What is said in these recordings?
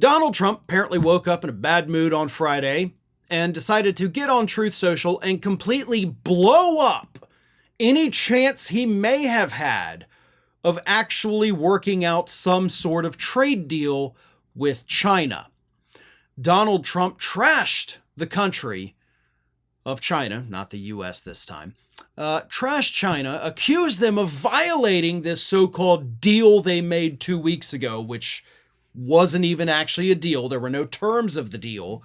Donald Trump apparently woke up in a bad mood on Friday and decided to get on Truth Social and completely blow up any chance he may have had of actually working out some sort of trade deal with China. Donald Trump trashed the country of China, not the US this time, trashed China, accused them of violating this so-called deal they made 2 weeks ago, which wasn't even actually a deal. There were no terms of the deal.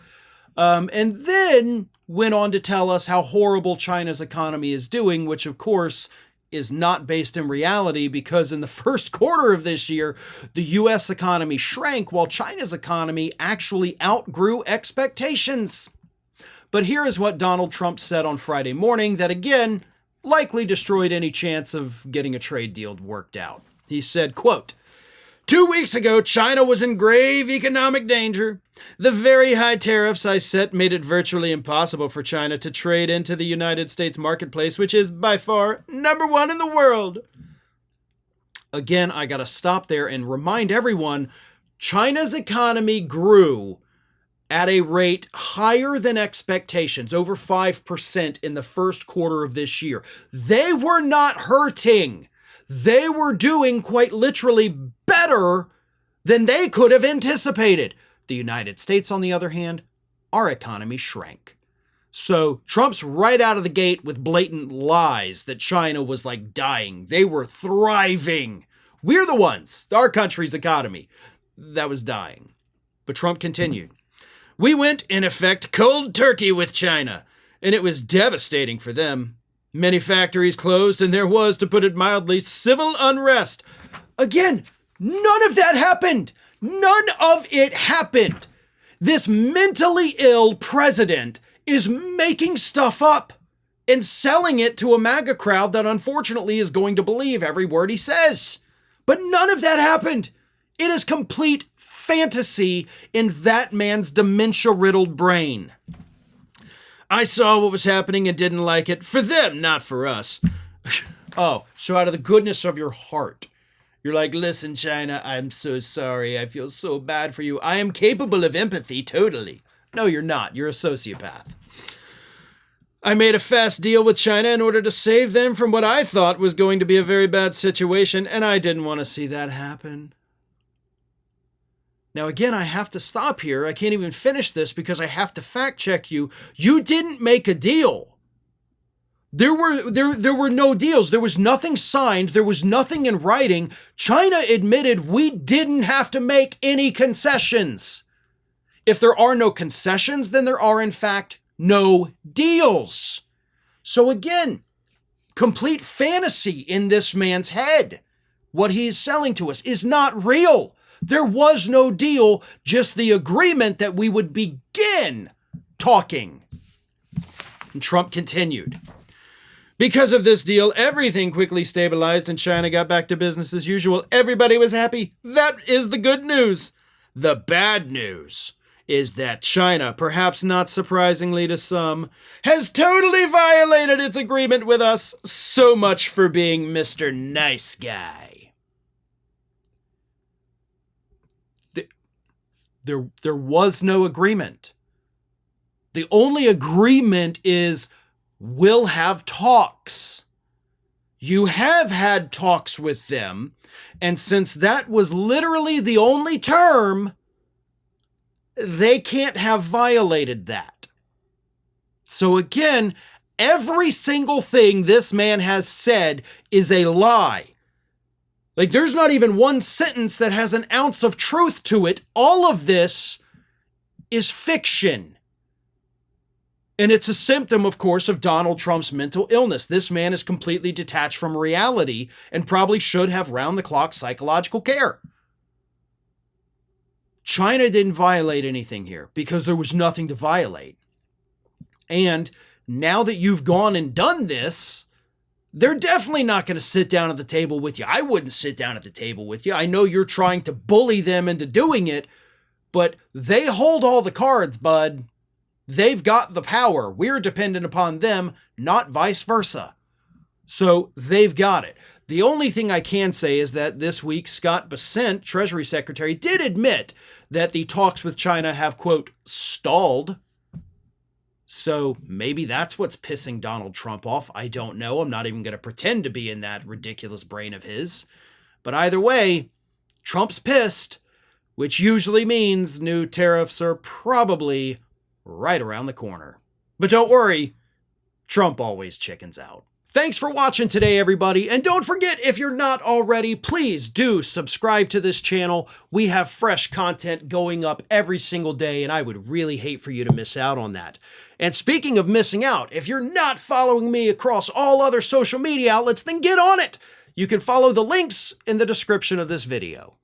And then went on to tell us how horrible China's economy is doing, which of course is not based in reality, because in the first quarter of this year, the US economy shrank while China's economy actually outgrew expectations. But here is what Donald Trump said on Friday morning that, again, likely destroyed any chance of getting a trade deal worked out. He said, quote, "2 weeks ago, China was in grave economic danger. The very high tariffs I set made it virtually impossible for China to trade into the United States marketplace, which is by far #1 in the world." Again, I gotta stop there and remind everyone, China's economy grew at a rate higher than expectations, over 5% in the first quarter of this year. They were not hurting. They were doing quite literally better than they could have anticipated. The United States, on the other hand, our economy shrank. So Trump's right out of the gate with blatant lies that China was like dying. They were thriving. We're the ones, our country's economy, that was dying. But Trump continued. "We went, in effect, cold turkey with China, and it was devastating for them. Many factories closed, and there was, to put it mildly, civil unrest." Again, none of that happened. None of it happened. This mentally ill president is making stuff up and selling it to a MAGA crowd that unfortunately is going to believe every word he says. But none of that happened. It is complete fantasy in that man's dementia-riddled brain. "I saw what was happening and didn't like it. For them, not for us." Oh, so out of the goodness of your heart, you're like, "Listen, China, I'm so sorry. I feel so bad for you. I am capable of empathy, totally." No, you're not. You're a sociopath. "I made a fast deal with China in order to save them from what I thought was going to be a very bad situation, and I didn't want to see that happen." Now, again, I have to stop here. I can't even finish this because I have to fact check you. You didn't make a deal. There were no deals. There was nothing signed. There was nothing in writing. China admitted we didn't have to make any concessions. If there are no concessions, then there are, in fact, no deals. So again, complete fantasy in this man's head. What he's selling to us is not real. There was no deal, just the agreement that we would begin talking. And Trump continued. "Because of this deal, everything quickly stabilized and China got back to business as usual. Everybody was happy. That is the good news. The bad news is that China, perhaps not surprisingly to some, has totally violated its agreement with us. So much for being Mr. Nice Guy." There was no agreement. The only agreement is we'll have talks. You have had talks with them, and since that was literally the only term, they can't have violated that. So again, every single thing this man has said is a lie. Like, there's not even one sentence that has an ounce of truth to it. All of this is fiction. And it's a symptom, of course, of Donald Trump's mental illness. This man is completely detached from reality and probably should have round-the-clock psychological care. China didn't violate anything here because there was nothing to violate. And now that you've gone and done this, they're definitely not going to sit down at the table with you. I wouldn't sit down at the table with you. I know you're trying to bully them into doing it, but they hold all the cards, bud. They've got the power. We're dependent upon them, not vice versa. So they've got it. The only thing I can say is that this week, Scott Bessent, Treasury Secretary, did admit that the talks with China have, quote, stalled. So maybe that's what's pissing Donald Trump off. I don't know. I'm not even going to pretend to be in that ridiculous brain of his. But either way, Trump's pissed, which usually means new tariffs are probably right around the corner. But don't worry, Trump always chickens out. Thanks for watching today, everybody. And don't forget, if you're not already, please do subscribe to this channel. We have fresh content going up every single day, and I would really hate for you to miss out on that. And speaking of missing out, if you're not following me across all other social media outlets, then get on it. You can follow the links in the description of this video.